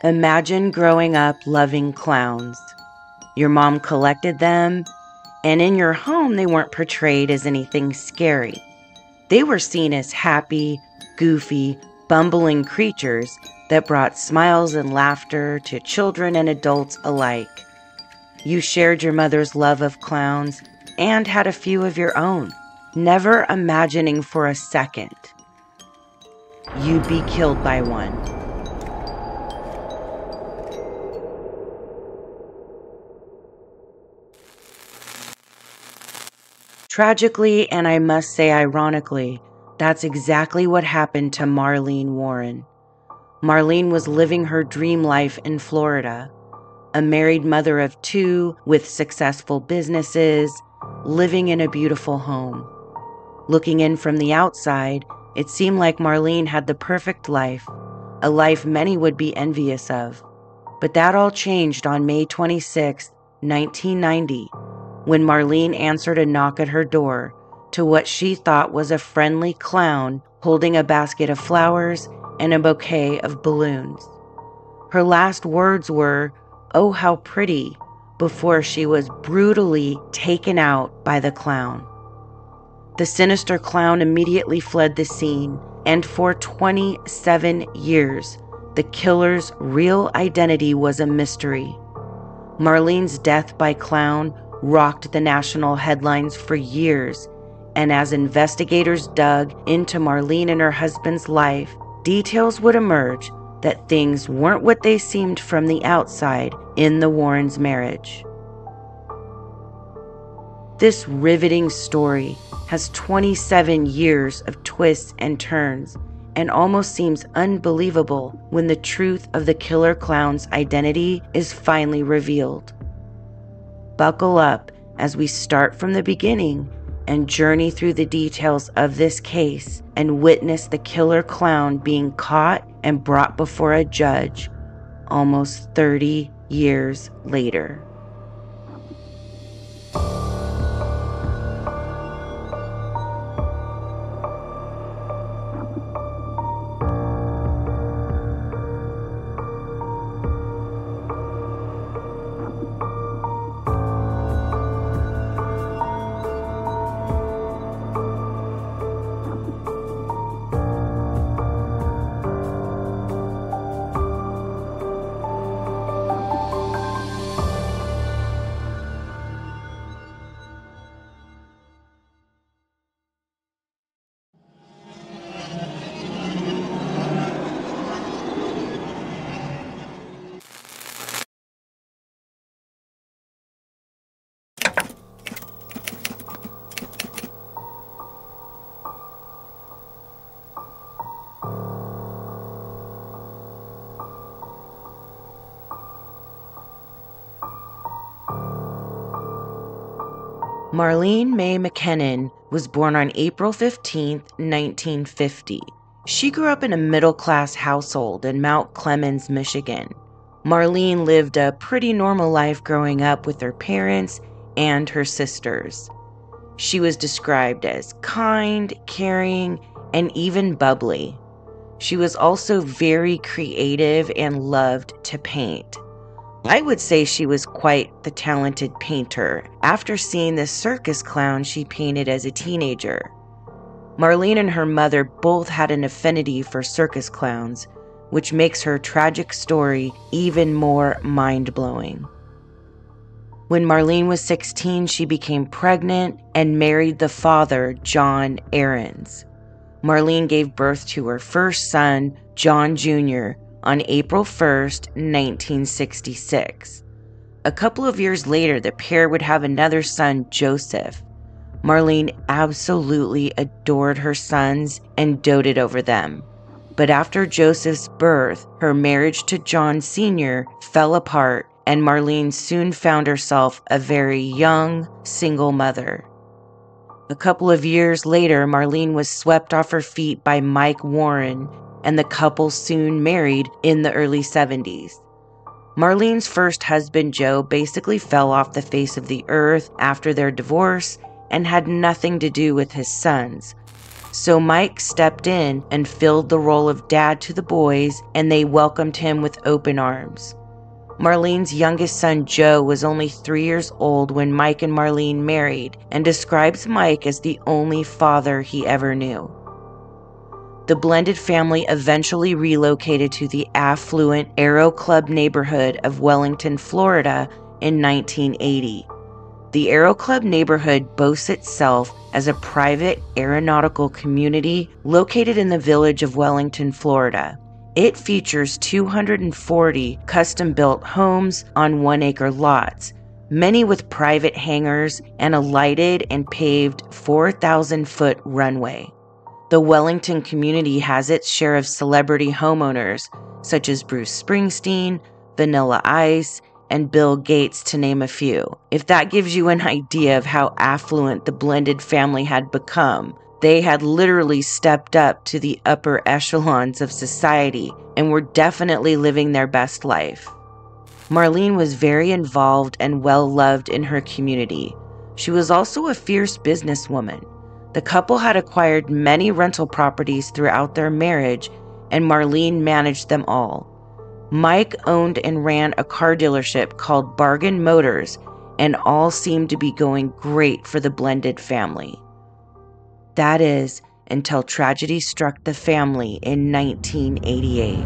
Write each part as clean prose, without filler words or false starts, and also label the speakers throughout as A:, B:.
A: Imagine growing up loving clowns. Your mom collected them, and in your home they weren't portrayed as anything scary. They were seen as happy, goofy, bumbling creatures that brought smiles and laughter to children and adults alike. You shared your mother's love of clowns and had a few of your own, never imagining for a second you'd be killed by one. Tragically, and I must say ironically, that's exactly what happened to Marlene Warren. Marlene was living her dream life in Florida, a married mother of 2 with successful businesses, living in a beautiful home. Looking in from the outside, it seemed like Marlene had the perfect life, a life many would be envious of. But that all changed on May 26, 1990, when Marlene answered a knock at her door to what she thought was a friendly clown holding a basket of flowers and a bouquet of balloons. Her last words were, "Oh, how pretty," before she was brutally taken out by the clown. The sinister clown immediately fled the scene, and for 27 years, the killer's real identity was a mystery. Marlene's death by clown rocked the national headlines for years, and as investigators dug into Marlene and her husband's life, details would emerge that things weren't what they seemed from the outside in the Warrens' marriage. This riveting story has 27 years of twists and turns, and almost seems unbelievable when the truth of the killer clown's identity is finally revealed. Buckle up as we start from the beginning and journey through the details of this case and witness the killer clown being caught and brought before a judge almost 30 years later. Marlene Mae McKinnon was born on April 15, 1950. She grew up in a middle-class household in Mount Clemens, Michigan. Marlene lived a pretty normal life growing up with her parents and her sisters. She was described as kind, caring, and even bubbly. She was also very creative and loved to paint. I would say she was quite the talented painter after seeing the circus clown she painted as a teenager. Marlene and her mother both had an affinity for circus clowns, which makes her tragic story even more mind-blowing. When Marlene was 16, she became pregnant and married the father, John Ahrens. Marlene gave birth to her first son, John Jr., on April 1st, 1966. A couple of years later, the pair would have another son, Joseph. Marlene absolutely adored her sons and doted over them. But after Joseph's birth, her marriage to John Sr. fell apart, and Marlene soon found herself a very young, single mother. A couple of years later, Marlene was swept off her feet by Mike Warren, and the couple soon married in the early 70s. Marlene's first husband, Joe, basically fell off the face of the earth after their divorce and had nothing to do with his sons. So Mike stepped in and filled the role of dad to the boys, and they welcomed him with open arms. Marlene's youngest son, Joe, was only 3 years old when Mike and Marlene married, and describes Mike as the only father he ever knew. The blended family eventually relocated to the affluent Aero Club neighborhood of Wellington, Florida in 1980. The Aero Club neighborhood boasts itself as a private aeronautical community located in the village of Wellington, Florida. It features 240 custom-built homes on 1-acre lots, many with private hangars and a lighted and paved 4,000-foot runway. The Wellington community has its share of celebrity homeowners, such as Bruce Springsteen, Vanilla Ice, and Bill Gates, to name a few. If that gives you an idea of how affluent the blended family had become, they had literally stepped up to the upper echelons of society and were definitely living their best life. Marlene was very involved and well-loved in her community. She was also a fierce businesswoman. The couple had acquired many rental properties throughout their marriage, and Marlene managed them all. Mike owned and ran a car dealership called Bargain Motors, and all seemed to be going great for the blended family. That is, until tragedy struck the family in 1988.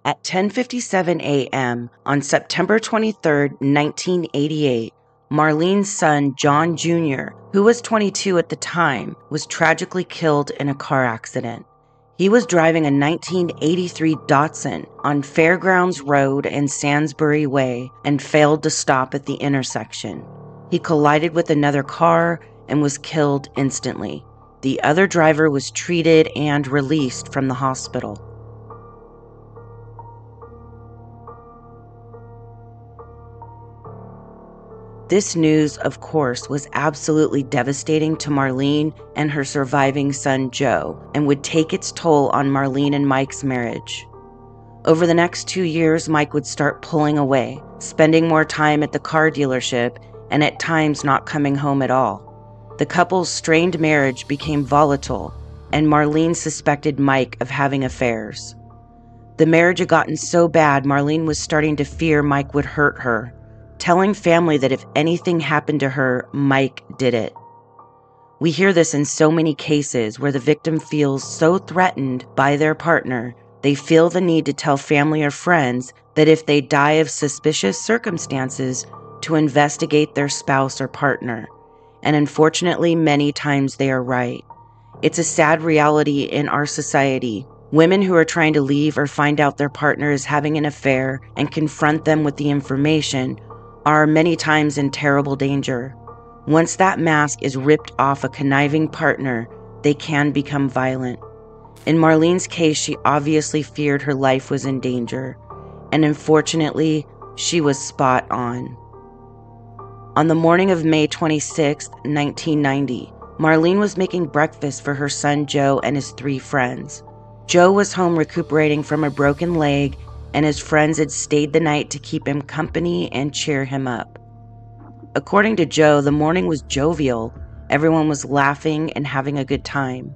A: At 10:57 a.m. on September 23, 1988, Marlene's son, John Jr., who was 22 at the time, was tragically killed in a car accident. He was driving a 1983 Datsun on Fairgrounds Road and Salisbury Way and failed to stop at the intersection. He collided with another car and was killed instantly. The other driver was treated and released from the hospital. This news, of course, was absolutely devastating to Marlene and her surviving son, Joe, and would take its toll on Marlene and Mike's marriage. Over the next 2 years, Mike would start pulling away, spending more time at the car dealership, and at times not coming home at all. The couple's strained marriage became volatile, and Marlene suspected Mike of having affairs. The marriage had gotten so bad, Marlene was starting to fear Mike would hurt her, telling family that if anything happened to her, Mike did it. We hear this in so many cases where the victim feels so threatened by their partner, they feel the need to tell family or friends that if they die of suspicious circumstances, to investigate their spouse or partner. And unfortunately, many times they are right. It's a sad reality in our society. Women who are trying to leave or find out their partner is having an affair and confront them with the information are many times in terrible danger. Once that mask is ripped off a conniving partner, they can become violent. In Marlene's case, she obviously feared her life was in danger, and unfortunately, she was spot on. On the morning of May 26, 1990, Marlene was making breakfast for her son Joe and his 3 friends. Joe was home recuperating from a broken leg, and his friends had stayed the night to keep him company and cheer him up. According to Joe, the morning was jovial. Everyone was laughing and having a good time.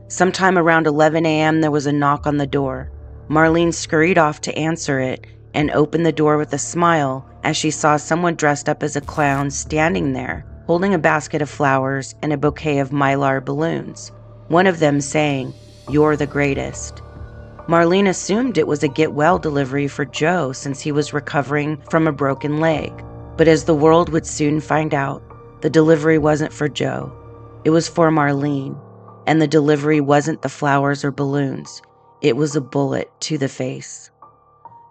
A: Sometime around 11 a.m., there was a knock on the door. Marlene scurried off to answer it and opened the door with a smile as she saw someone dressed up as a clown standing there, holding a basket of flowers and a bouquet of mylar balloons, one of them saying, "You're the greatest." Marlene assumed it was a get-well delivery for Joe since he was recovering from a broken leg. But as the world would soon find out, the delivery wasn't for Joe. It was for Marlene, and the delivery wasn't the flowers or balloons. It was a bullet to the face.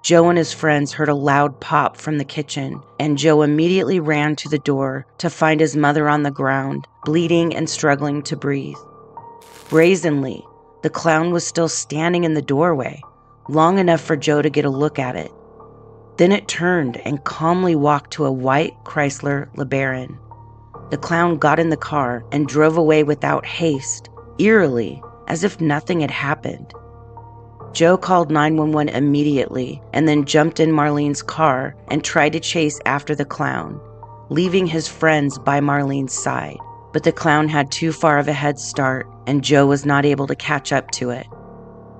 A: Joe and his friends heard a loud pop from the kitchen, and Joe immediately ran to the door to find his mother on the ground, bleeding and struggling to breathe. Brazenly, the clown was still standing in the doorway, long enough for Joe to get a look at it. Then it turned and calmly walked to a white Chrysler LeBaron. The clown got in the car and drove away without haste, eerily, as if nothing had happened. Joe called 911 immediately and then jumped in Marlene's car and tried to chase after the clown, leaving his friends by Marlene's side. But the clown had too far of a head start and Joe was not able to catch up to it.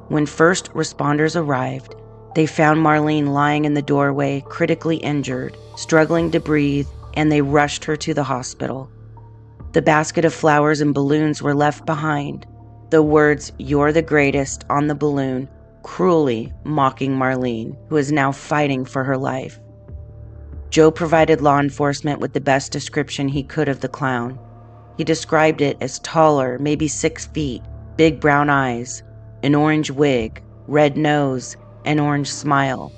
A: When first responders arrived, they found Marlene lying in the doorway, critically injured, struggling to breathe, and they rushed her to the hospital. The basket of flowers and balloons were left behind, the words, "You're the greatest," on the balloon, cruelly mocking Marlene, who is now fighting for her life. Joe provided law enforcement with the best description he could of the clown. He described it as taller, maybe 6 feet, big brown eyes, an orange wig, red nose, and orange smile.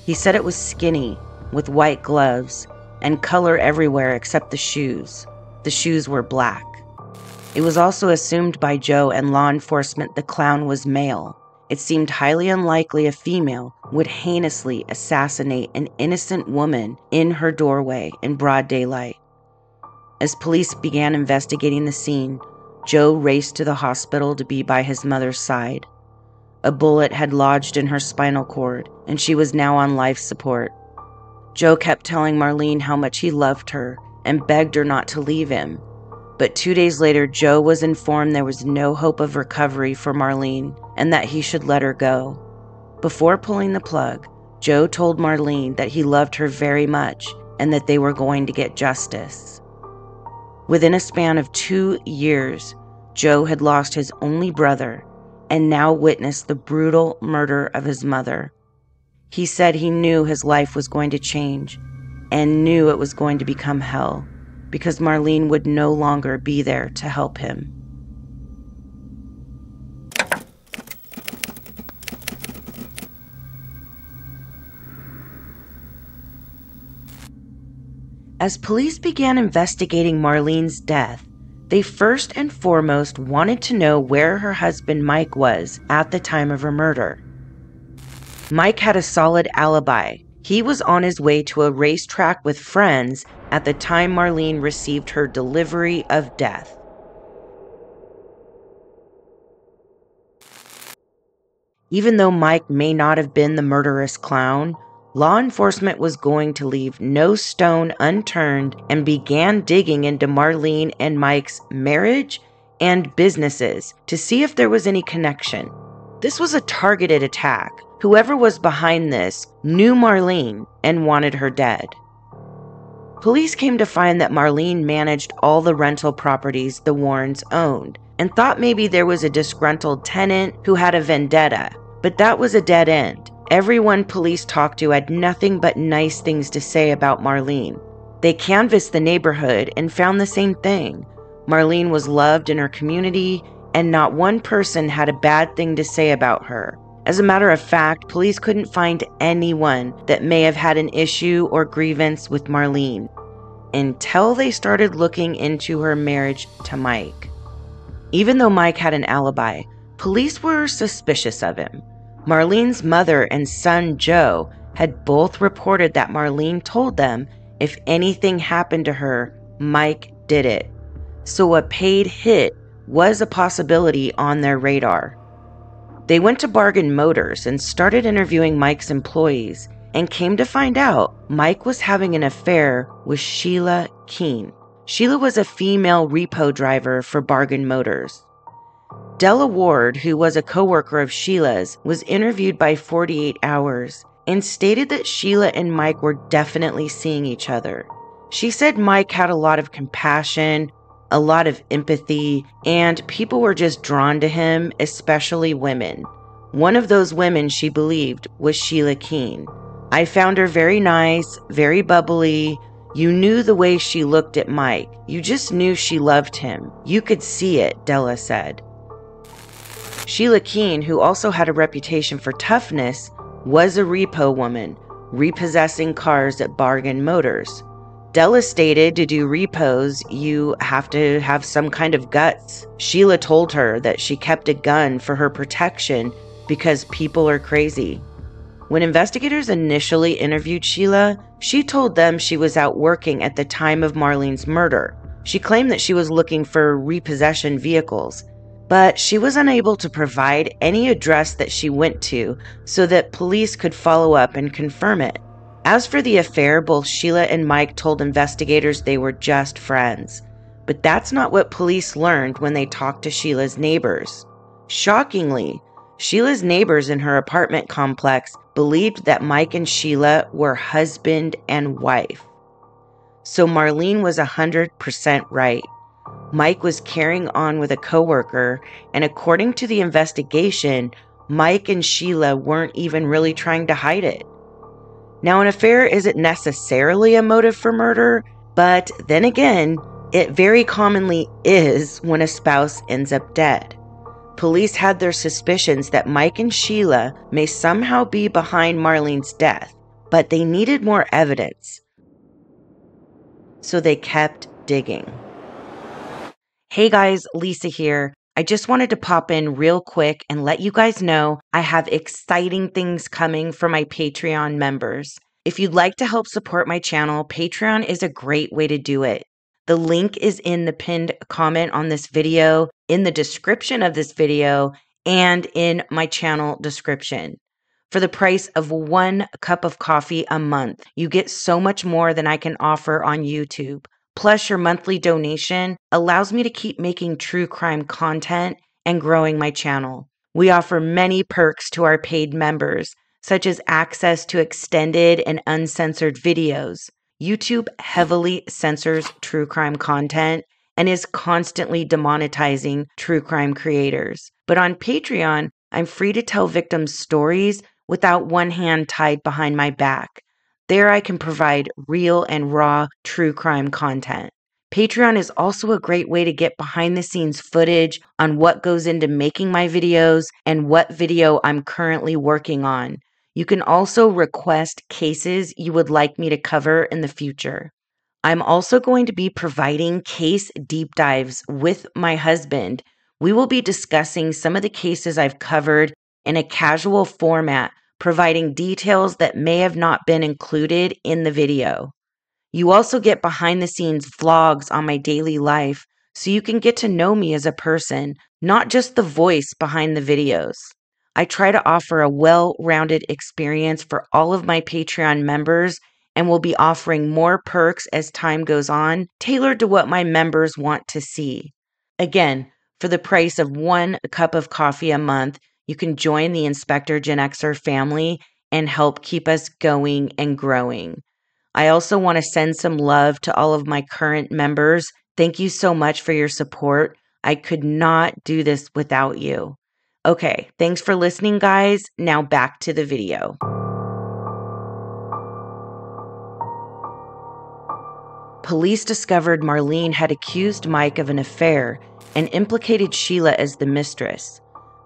A: He said it was skinny, with white gloves, and color everywhere except the shoes. The shoes were black. It was also assumed by Joe and law enforcement the clown was male. It seemed highly unlikely a female would heinously assassinate an innocent woman in her doorway in broad daylight. As police began investigating the scene, Joe raced to the hospital to be by his mother's side. A bullet had lodged in her spinal cord, and she was now on life support. Joe kept telling Marlene how much he loved her and begged her not to leave him. But 2 days later, Joe was informed there was no hope of recovery for Marlene and that he should let her go. Before pulling the plug, Joe told Marlene that he loved her very much and that they were going to get justice. Within a span of 2 years, Joe had lost his only brother and now witnessed the brutal murder of his mother. He said he knew his life was going to change and knew it was going to become hell because Marlene would no longer be there to help him. As police began investigating Marlene's death, they first and foremost wanted to know where her husband Mike was at the time of her murder. Mike had a solid alibi. He was on his way to a racetrack with friends at the time Marlene received her delivery of death. Even though Mike may not have been the murderous clown, law enforcement was going to leave no stone unturned and began digging into Marlene and Mike's marriage and businesses to see if there was any connection. This was a targeted attack. Whoever was behind this knew Marlene and wanted her dead. Police came to find that Marlene managed all the rental properties the Warrens owned and thought maybe there was a disgruntled tenant who had a vendetta, but that was a dead end. Everyone police talked to had nothing but nice things to say about Marlene. They canvassed the neighborhood and found the same thing. Marlene was loved in her community, and not one person had a bad thing to say about her. As a matter of fact, police couldn't find anyone that may have had an issue or grievance with Marlene until they started looking into her marriage to Mike. Even though Mike had an alibi, police were suspicious of him. Marlene's mother and son Joe had both reported that Marlene told them if anything happened to her, Mike did it. So a paid hit was a possibility on their radar. They went to Bargain Motors and started interviewing Mike's employees and came to find out Mike was having an affair with Sheila Keen. Sheila was a female repo driver for Bargain Motors. Della Ward, who was a coworker of Sheila's, was interviewed by 48 Hours and stated that Sheila and Mike were definitely seeing each other. She said Mike had a lot of compassion, a lot of empathy, and people were just drawn to him, especially women. One of those women, she believed, was Sheila Keen. "I found her very nice, very bubbly. You knew the way she looked at Mike. You just knew she loved him. You could see it," Della said. Sheila Keen, who also had a reputation for toughness, was a repo woman, repossessing cars at Bargain Motors. Della stated to do repos, you have to have some kind of guts. Sheila told her that she kept a gun for her protection because people are crazy. When investigators initially interviewed Sheila, she told them she was out working at the time of Marlene's murder. She claimed that she was looking for repossession vehicles, but she was unable to provide any address that she went to so that police could follow up and confirm it. As for the affair, both Sheila and Mike told investigators they were just friends. But that's not what police learned when they talked to Sheila's neighbors. Shockingly, Sheila's neighbors in her apartment complex believed that Mike and Sheila were husband and wife. So Marlene was 100% right. Mike was carrying on with a coworker, and according to the investigation, Mike and Sheila weren't even really trying to hide it. Now, an affair isn't necessarily a motive for murder, but then again, it very commonly is when a spouse ends up dead. Police had their suspicions that Mike and Sheila may somehow be behind Marlene's death, but they needed more evidence. So they kept digging. Hey guys, Lisa here. I just wanted to pop in real quick and let you guys know I have exciting things coming for my Patreon members. If you'd like to help support my channel, Patreon is a great way to do it. The link is in the pinned comment on this video, in the description of this video, and in my channel description. For the price of 1 cup of coffee a month, you get so much more than I can offer on YouTube. Plus, your monthly donation allows me to keep making true crime content and growing my channel. We offer many perks to our paid members, such as access to extended and uncensored videos. YouTube heavily censors true crime content and is constantly demonetizing true crime creators. But on Patreon, I'm free to tell victims' stories without one hand tied behind my back. There I can provide real and raw true crime content. Patreon is also a great way to get behind the scenes footage on what goes into making my videos and what video I'm currently working on. You can also request cases you would like me to cover in the future. I'm also going to be providing case deep dives with my husband. We will be discussing some of the cases I've covered in a casual format, providing details that may have not been included in the video. You also get behind the scenes vlogs on my daily life, so you can get to know me as a person, not just the voice behind the videos. I try to offer a well-rounded experience for all of my Patreon members and will be offering more perks as time goes on, tailored to what my members want to see. Again, for the price of 1 cup of coffee a month, you can join the Inspector Genxr family and help keep us going and growing. I also want to send some love to all of my current members. Thank you so much for your support. I could not do this without you. Okay, thanks for listening, guys. Now back to the video. Police discovered Marlene had accused Mike of an affair and implicated Sheila as the mistress.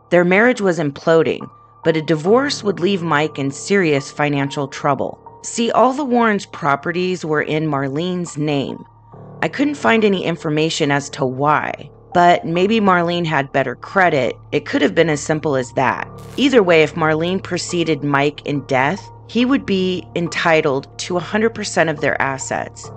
A: Their marriage was imploding, but a divorce would leave Mike in serious financial trouble. See, all the Warrens' properties were in Marlene's name. I couldn't find any information as to why, but maybe Marlene had better credit. It could have been as simple as that. Either way, if Marlene preceded Mike in death, he would be entitled to 100% of their assets.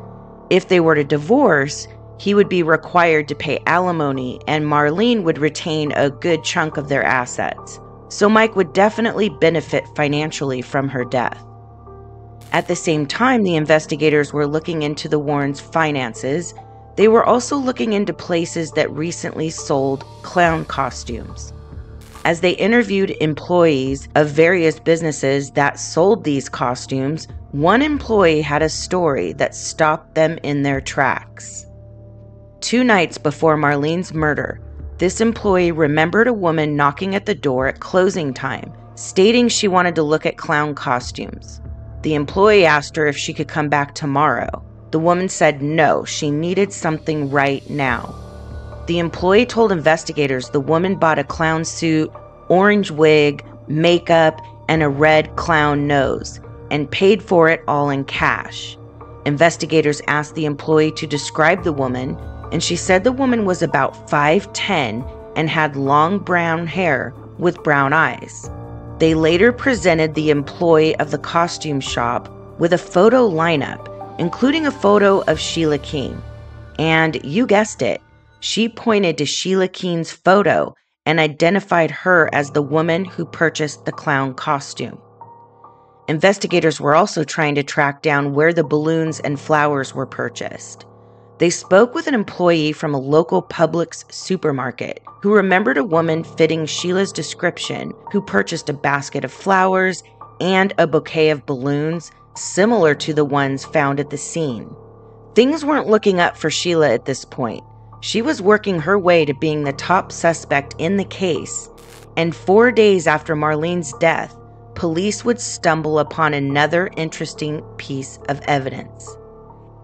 A: If they were to divorce, he would be required to pay alimony, and Marlene would retain a good chunk of their assets. So Mike would definitely benefit financially from her death. At the same time, the investigators were looking into the Warrens' finances. They were also looking into places that recently sold clown costumes. As they interviewed employees of various businesses that sold these costumes, one employee had a story that stopped them in their tracks. 2 nights before Marlene's murder, this employee remembered a woman knocking at the door at closing time, stating she wanted to look at clown costumes. The employee asked her if she could come back tomorrow. The woman said no, she needed something right now. The employee told investigators the woman bought a clown suit, orange wig, makeup, and a red clown nose, and paid for it all in cash. Investigators asked the employee to describe the woman, and she said the woman was about 5'10" and had long brown hair with brown eyes. They later presented the employee of the costume shop with a photo lineup, including a photo of Sheila Keen. And you guessed it, she pointed to Sheila Keen's photo and identified her as the woman who purchased the clown costume. Investigators were also trying to track down where the balloons and flowers were purchased. They spoke with an employee from a local Publix supermarket who remembered a woman fitting Sheila's description who purchased a basket of flowers and a bouquet of balloons similar to the ones found at the scene. Things weren't looking up for Sheila at this point. She was working her way to being the top suspect in the case, and 4 days after Marlene's death, police would stumble upon another interesting piece of evidence.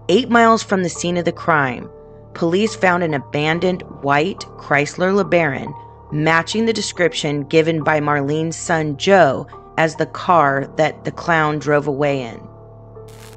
A: 8 miles from the scene of the crime, police found an abandoned white Chrysler LeBaron matching the description given by Marlene's son Joe as the car that the clown drove away in.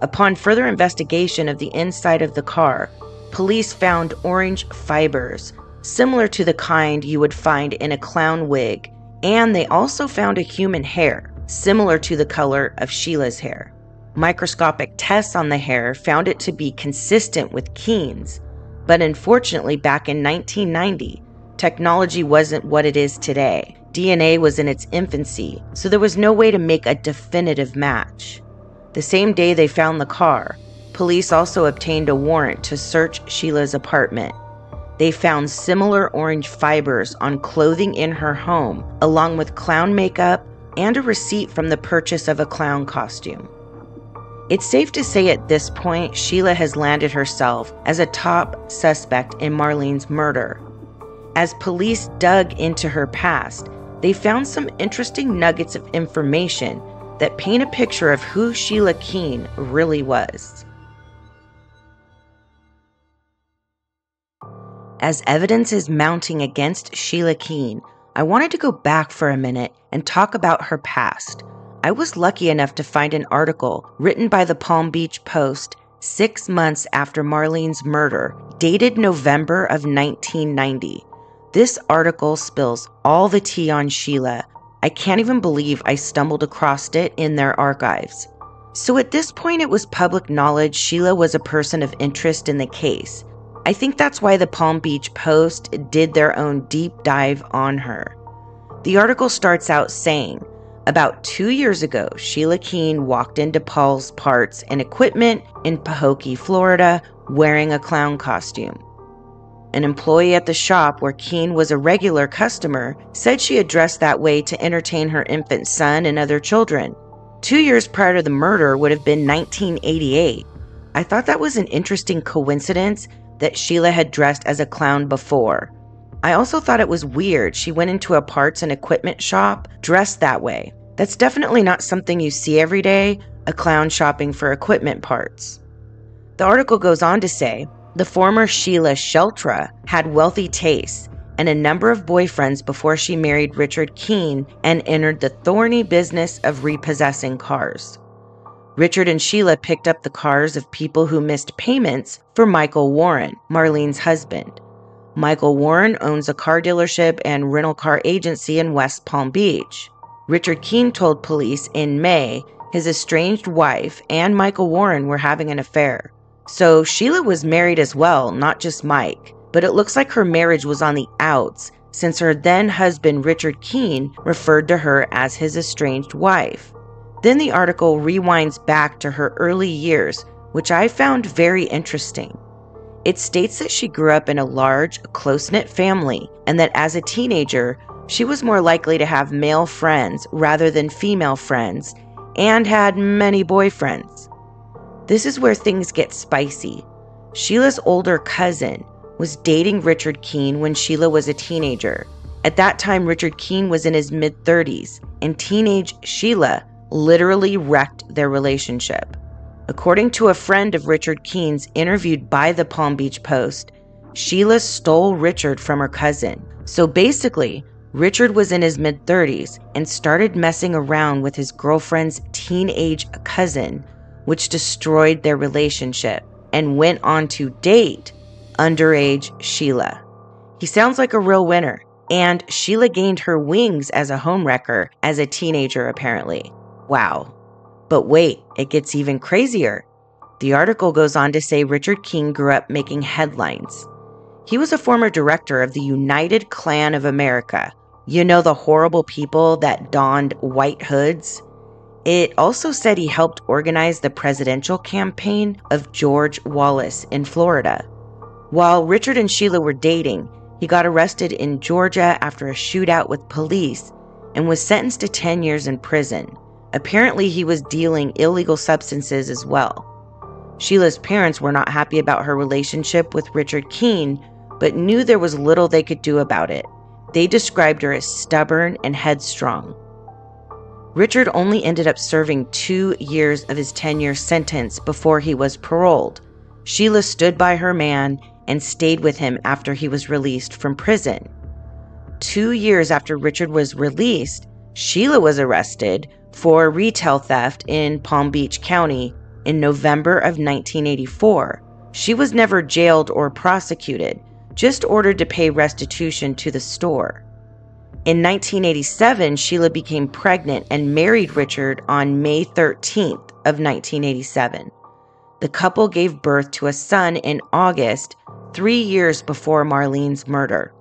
A: Upon further investigation of the inside of the car, police found orange fibers, similar to the kind you would find in a clown wig, and they also found a human hair, similar to the color of Sheila's hair. Microscopic tests on the hair found it to be consistent with Keen's, but unfortunately back in 1990, technology wasn't what it is today. DNA was in its infancy, so there was no way to make a definitive match. The same day they found the car, police also obtained a warrant to search Sheila's apartment. They found similar orange fibers on clothing in her home, along with clown makeup and a receipt from the purchase of a clown costume. It's safe to say at this point, Sheila has landed herself as a top suspect in Marlene's murder. As police dug into her past, they found some interesting nuggets of information that paint a picture of who Sheila Keen really was. As evidence is mounting against Sheila Keen, I wanted to go back for a minute and talk about her past. I was lucky enough to find an article written by the Palm Beach Post 6 months after Marlene's murder, dated November of 1990. This article spills all the tea on Sheila. I can't even believe I stumbled across it in their archives. So at this point, it was public knowledge Sheila was a person of interest in the case. I think that's why the Palm Beach Post did their own deep dive on her. The article starts out saying, about 2 years ago, Sheila Keen walked into Paul's Parts and Equipment in Pahokee, Florida, wearing a clown costume. An employee at the shop where Keen was a regular customer said she had dressed that way to entertain her infant son and other children. 2 years prior to the murder would have been 1988. I thought that was an interesting coincidence that Sheila had dressed as a clown before. I also thought it was weird she went into a parts and equipment shop dressed that way. That's definitely not something you see every day, a clown shopping for equipment parts. The article goes on to say, the former Sheila Sheltra had wealthy tastes and a number of boyfriends before she married Richard Keen and entered the thorny business of repossessing cars. Richard and Sheila picked up the cars of people who missed payments for Michael Warren, Marlene's husband. Michael Warren owns a car dealership and rental car agency in West Palm Beach. Richard Keen told police in May his estranged wife and Michael Warren were having an affair. So Sheila was married as well, not just Mike, but it looks like her marriage was on the outs since her then husband Richard Keen referred to her as his estranged wife. Then the article rewinds back to her early years, which I found very interesting. It states that she grew up in a large, close-knit family and that as a teenager, she was more likely to have male friends rather than female friends and had many boyfriends. This is where things get spicy. Sheila's older cousin was dating Richard Keen when Sheila was a teenager. At that time, Richard Keen was in his mid-30s, and teenage Sheila literally wrecked their relationship. According to a friend of Richard Keen's interviewed by the Palm Beach Post, Sheila stole Richard from her cousin. So basically, Richard was in his mid-30s and started messing around with his girlfriend's teenage cousin, which destroyed their relationship, and went on to date underage Sheila. He sounds like a real winner, and Sheila gained her wings as a homewrecker as a teenager apparently. Wow. But wait, it gets even crazier. The article goes on to say Richard Keen grew up making headlines. He was a former director of the United Klan of America. You know, the horrible people that donned white hoods? It also said he helped organize the presidential campaign of George Wallace in Florida. While Richard and Sheila were dating, he got arrested in Georgia after a shootout with police and was sentenced to 10 years in prison. Apparently, he was dealing illegal substances as well. Sheila's parents were not happy about her relationship with Richard Keen, but knew there was little they could do about it. They described her as stubborn and headstrong. Richard only ended up serving 2 years of his 10-year sentence before he was paroled. Sheila stood by her man and stayed with him after he was released from prison. 2 years after Richard was released, Sheila was arrested for retail theft in Palm Beach County in November of 1984. She was never jailed or prosecuted, just ordered to pay restitution to the store. In 1987, Sheila became pregnant and married Richard on May 13th of 1987. The couple gave birth to a son in August, 3 years before Marlene's murder.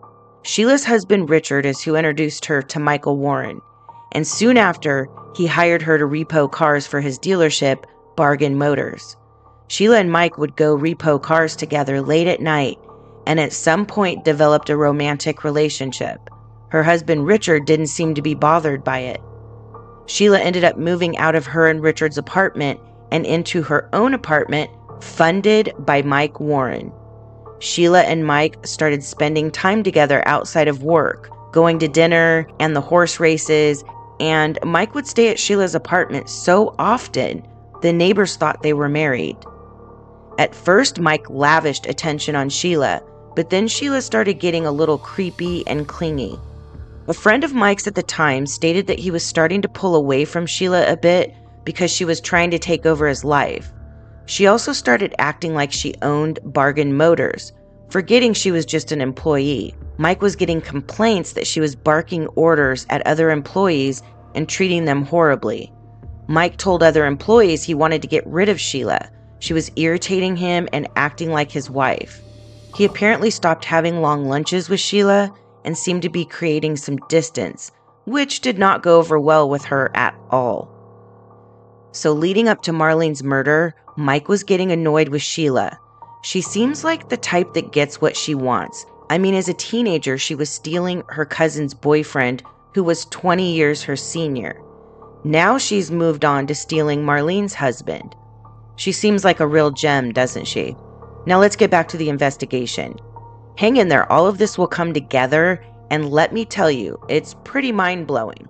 A: Sheila's husband Richard is who introduced her to Michael Warren, and soon after, he hired her to repo cars for his dealership, Bargain Motors. Sheila and Mike would go repo cars together late at night and at some point developed a romantic relationship. Her husband Richard didn't seem to be bothered by it. Sheila ended up moving out of her and Richard's apartment and into her own apartment, funded by Mike Warren. Sheila and Mike started spending time together outside of work, going to dinner and the horse races, and Mike would stay at Sheila's apartment so often the neighbors thought they were married. At first, Mike lavished attention on Sheila, but then Sheila started getting a little creepy and clingy. A friend of Mike's at the time stated that he was starting to pull away from Sheila a bit because she was trying to take over his life. She also started acting like she owned Bargain Motors, forgetting she was just an employee. Mike was getting complaints that she was barking orders at other employees and treating them horribly. Mike told other employees he wanted to get rid of Sheila. She was irritating him and acting like his wife. He apparently stopped having long lunches with Sheila and seemed to be creating some distance, which did not go over well with her at all. So leading up to Marlene's murder, Mike was getting annoyed with Sheila. She seems like the type that gets what she wants. I mean, as a teenager, she was stealing her cousin's boyfriend, who was 20 years her senior. Now she's moved on to stealing Marlene's husband. She seems like a real gem, doesn't she? Now let's get back to the investigation. Hang in there, all of this will come together, and let me tell you, it's pretty mind-blowing.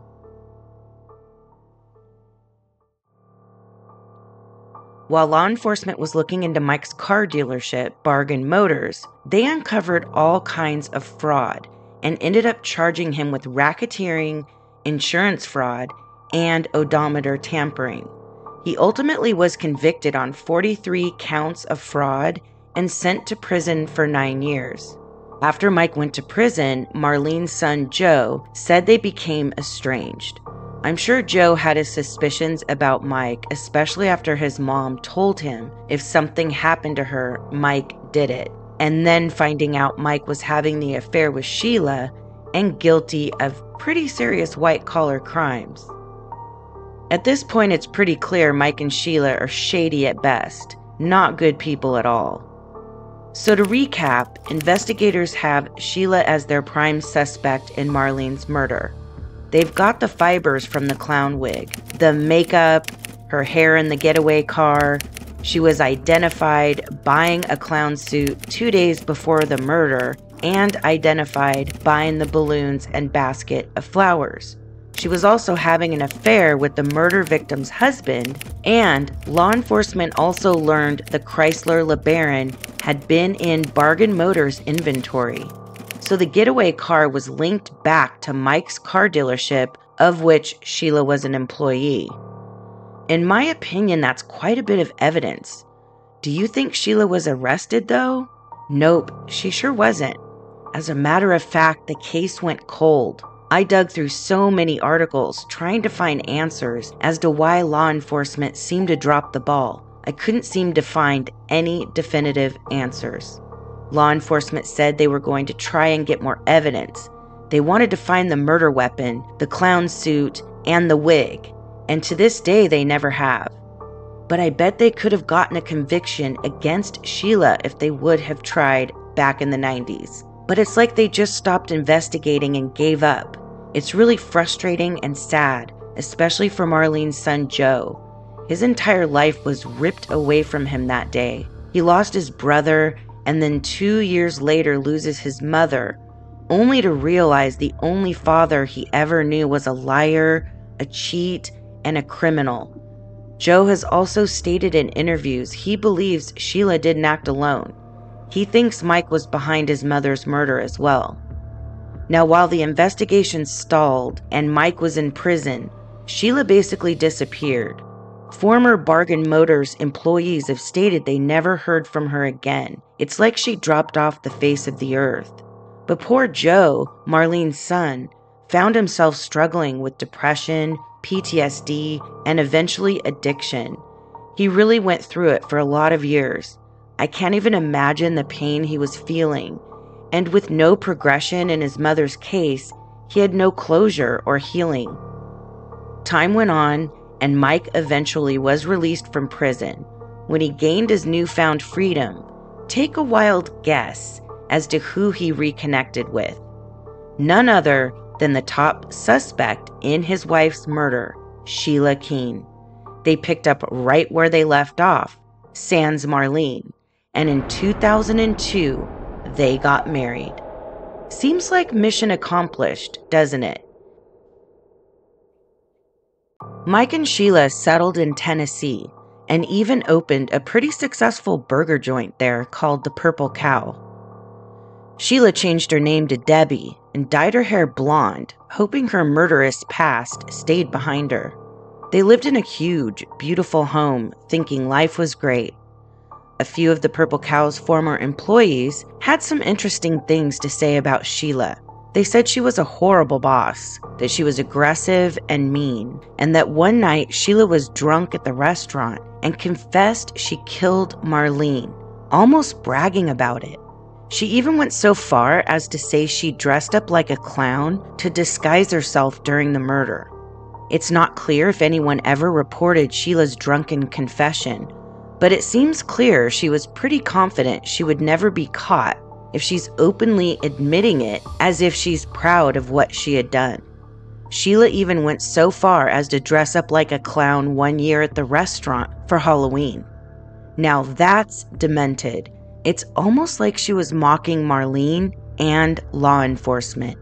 A: While law enforcement was looking into Mike's car dealership, Bargain Motors, they uncovered all kinds of fraud and ended up charging him with racketeering, insurance fraud, and odometer tampering. He ultimately was convicted on 43 counts of fraud and sent to prison for 9 years. After Mike went to prison, Marlene's son Joe said they became estranged. I'm sure Joe had his suspicions about Mike, especially after his mom told him if something happened to her, Mike did it. And then finding out Mike was having the affair with Sheila and guilty of pretty serious white-collar crimes. At this point, it's pretty clear Mike and Sheila are shady at best, not good people at all. So to recap, investigators have Sheila as their prime suspect in Marlene's murder. They've got the fibers from the clown wig, the makeup, her hair in the getaway car. She was identified buying a clown suit 2 days before the murder and identified buying the balloons and basket of flowers. She was also having an affair with the murder victim's husband, and law enforcement also learned the Chrysler LeBaron had been in Bargain Motors inventory. So the getaway car was linked back to Mike's car dealership, of which Sheila was an employee. In my opinion, that's quite a bit of evidence. Do you think Sheila was arrested, though? Nope, she sure wasn't. As a matter of fact, the case went cold. I dug through so many articles trying to find answers as to why law enforcement seemed to drop the ball. I couldn't seem to find any definitive answers. Law enforcement said they were going to try and get more evidence. They wanted to find the murder weapon, the clown suit, and the wig, and to this day they never have. But I bet they could have gotten a conviction against Sheila if they would have tried back in the 90s. But it's like they just stopped investigating and gave up. It's really frustrating and sad, especially for Marlene's son Joe. His entire life was ripped away from him that day. He lost his brother, and then 2 years later loses his mother, only to realize the only father he ever knew was a liar, a cheat, and a criminal. Joe has also stated in interviews he believes Sheila didn't act alone. He thinks Mike was behind his mother's murder as well. Now, while the investigation stalled and Mike was in prison, Sheila basically disappeared. Former Bargain Motors employees have stated they never heard from her again. It's like she dropped off the face of the earth. But poor Joe, Marlene's son, found himself struggling with depression, PTSD, and eventually addiction. He really went through it for a lot of years. I can't even imagine the pain he was feeling. And with no progression in his mother's case, he had no closure or healing. Time went on, and Mike eventually was released from prison. When he gained his newfound freedom, take a wild guess as to who he reconnected with. None other than the top suspect in his wife's murder, Sheila Keen. They picked up right where they left off, sans Marlene, and in 2002, they got married. Seems like mission accomplished, doesn't it? Mike and Sheila settled in Tennessee and even opened a pretty successful burger joint there called the Purple Cow. Sheila changed her name to Debbie and dyed her hair blonde, hoping her murderous past stayed behind her. They lived in a huge, beautiful home, thinking life was great. A few of the Purple Cow's former employees had some interesting things to say about Sheila. They said she was a horrible boss, that she was aggressive and mean, and that one night Sheila was drunk at the restaurant and confessed she killed Marlene, almost bragging about it. She even went so far as to say she dressed up like a clown to disguise herself during the murder. It's not clear if anyone ever reported Sheila's drunken confession, but it seems clear she was pretty confident she would never be caught if she's openly admitting it as if she's proud of what she had done. Sheila even went so far as to dress up like a clown one year at the restaurant for Halloween. Now that's demented. It's almost like she was mocking Marlene and law enforcement.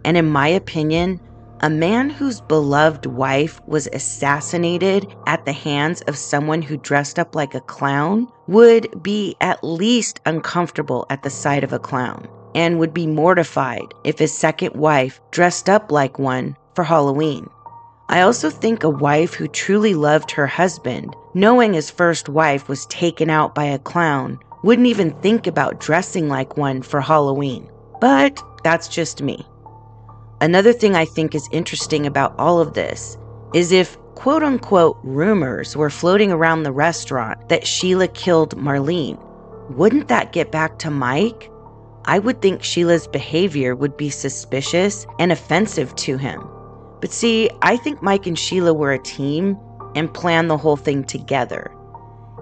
A: And in my opinion, a man whose beloved wife was assassinated at the hands of someone who dressed up like a clown would be at least uncomfortable at the sight of a clown and would be mortified if his second wife dressed up like one for Halloween. I also think a wife who truly loved her husband, knowing his first wife was taken out by a clown, wouldn't even think about dressing like one for Halloween. But that's just me. Another thing I think is interesting about all of this is if quote-unquote rumors were floating around the restaurant that Sheila killed Marlene, wouldn't that get back to Mike? I would think Sheila's behavior would be suspicious and offensive to him. But see, I think Mike and Sheila were a team and planned the whole thing together.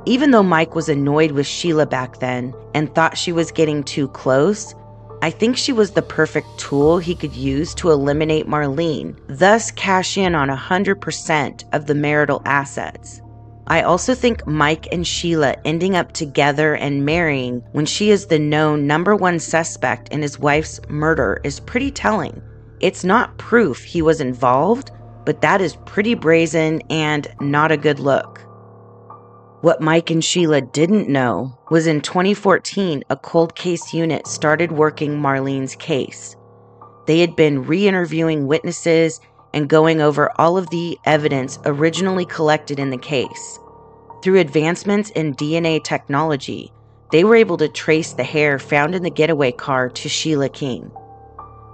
A: Even though Mike was annoyed with Sheila back then and thought she was getting too close, I think she was the perfect tool he could use to eliminate Marlene, thus cash in on 100% of the marital assets. I also think Mike and Sheila ending up together and marrying when she is the known #1 suspect in his wife's murder is pretty telling. It's not proof he was involved, but that is pretty brazen and not a good look. What Mike and Sheila didn't know was in 2014, a cold case unit started working Marlene's case. They had been re-interviewing witnesses and going over all of the evidence originally collected in the case. Through advancements in DNA technology, they were able to trace the hair found in the getaway car to Sheila Keen.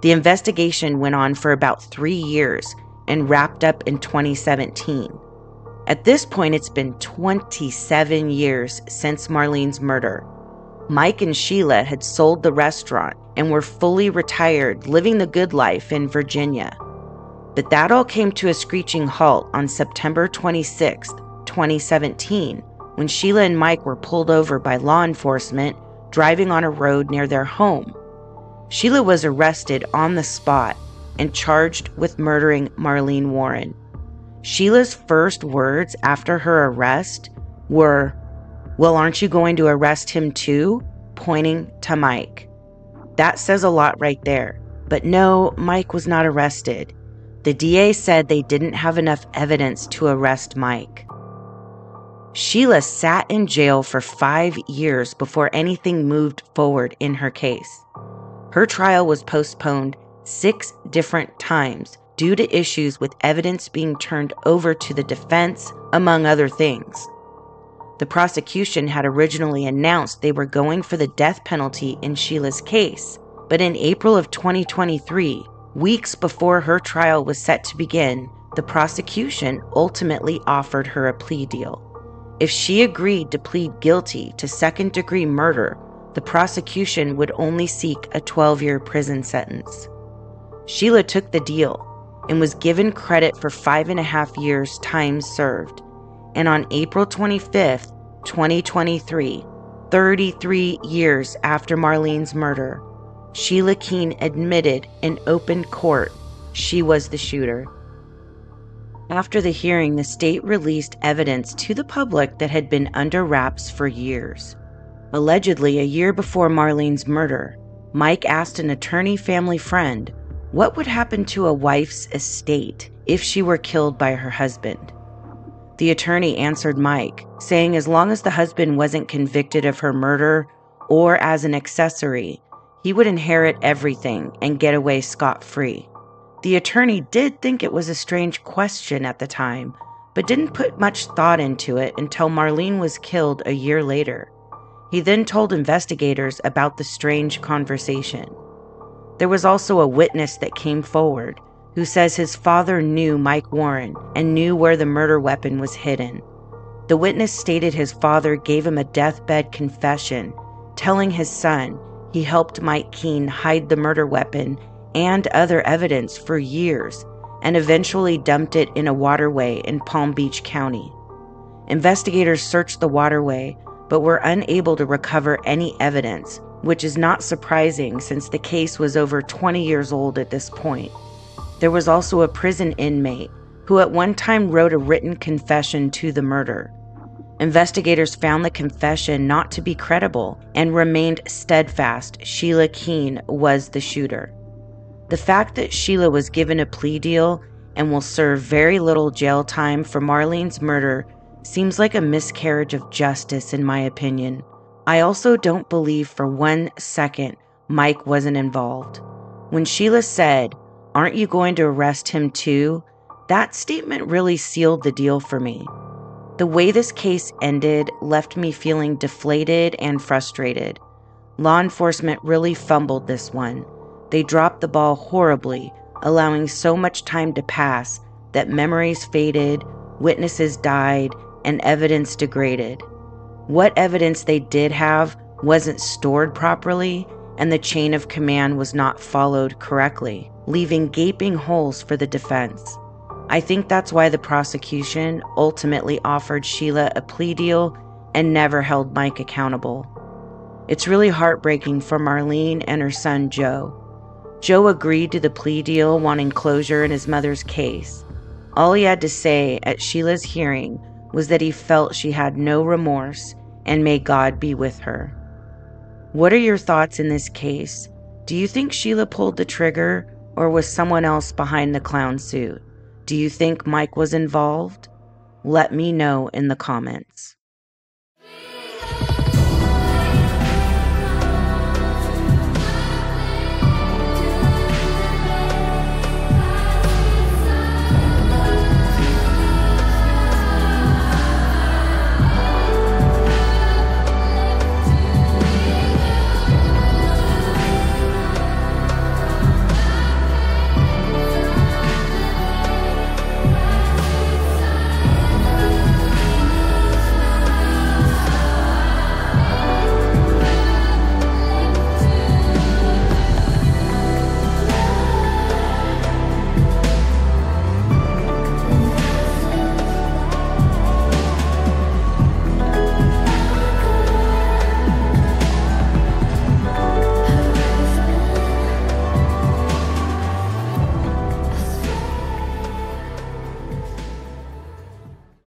A: The investigation went on for about 3 years and wrapped up in 2017. At this point, it's been 27 years since Marlene's murder. Mike and Sheila had sold the restaurant and were fully retired, living the good life in Virginia. But that all came to a screeching halt on September 26, 2017, when Sheila and Mike were pulled over by law enforcement, driving on a road near their home. Sheila was arrested on the spot and charged with murdering Marlene Warren. Sheila's first words after her arrest were, "Well, aren't you going to arrest him too?" pointing to Mike. That says a lot right there. But no, Mike was not arrested. The DA said they didn't have enough evidence to arrest Mike. Sheila sat in jail for 5 years before anything moved forward in her case. Her trial was postponed 6 different times due to issues with evidence being turned over to the defense, among other things. The prosecution had originally announced they were going for the death penalty in Sheila's case, but in April of 2023, weeks before her trial was set to begin, the prosecution ultimately offered her a plea deal. If she agreed to plead guilty to second-degree murder, the prosecution would only seek a 12-year prison sentence. Sheila took the deal and was given credit for 5.5 years time served. And on April 25th, 2023, 33 years after Marlene's murder, Sheila Keen admitted in open court she was the shooter. After the hearing, the state released evidence to the public that had been under wraps for years. Allegedly, a year before Marlene's murder, Mike asked an attorney family friend what would happen to a wife's estate if she were killed by her husband. The attorney answered Mike, saying as long as the husband wasn't convicted of her murder or as an accessory, he would inherit everything and get away scot-free. The attorney did think it was a strange question at the time, but didn't put much thought into it until Marlene was killed a year later. He then told investigators about the strange conversation. There was also a witness that came forward who says his father knew Mike Warren and knew where the murder weapon was hidden. The witness stated his father gave him a deathbed confession, telling his son he helped Mike Keen hide the murder weapon and other evidence for years and eventually dumped it in a waterway in Palm Beach County. Investigators searched the waterway but were unable to recover any evidence, which is not surprising since the case was over 20 years old at this point. There was also a prison inmate who at one time wrote a written confession to the murder. Investigators found the confession not to be credible and remained steadfast Sheila Keen was the shooter. The fact that Sheila was given a plea deal and will serve very little jail time for Marlene's murder seems like a miscarriage of justice in my opinion. I also don't believe for 1 second Mike wasn't involved. When Sheila said, "Aren't you going to arrest him too?" that statement really sealed the deal for me. The way this case ended left me feeling deflated and frustrated. Law enforcement really fumbled this one. They dropped the ball horribly, allowing so much time to pass that memories faded, witnesses died, and evidence degraded. What evidence they did have wasn't stored properly, and the chain of command was not followed correctly, leaving gaping holes for the defense. I think that's why the prosecution ultimately offered Sheila a plea deal and never held Mike accountable. It's really heartbreaking for Marlene and her son Joe. Joe agreed to the plea deal, wanting closure in his mother's case. All he had to say at Sheila's hearing was that he felt she had no remorse and may God be with her. What are your thoughts in this case? Do you think Sheila pulled the trigger or was someone else behind the clown suit? Do you think Mike was involved? Let me know in the comments.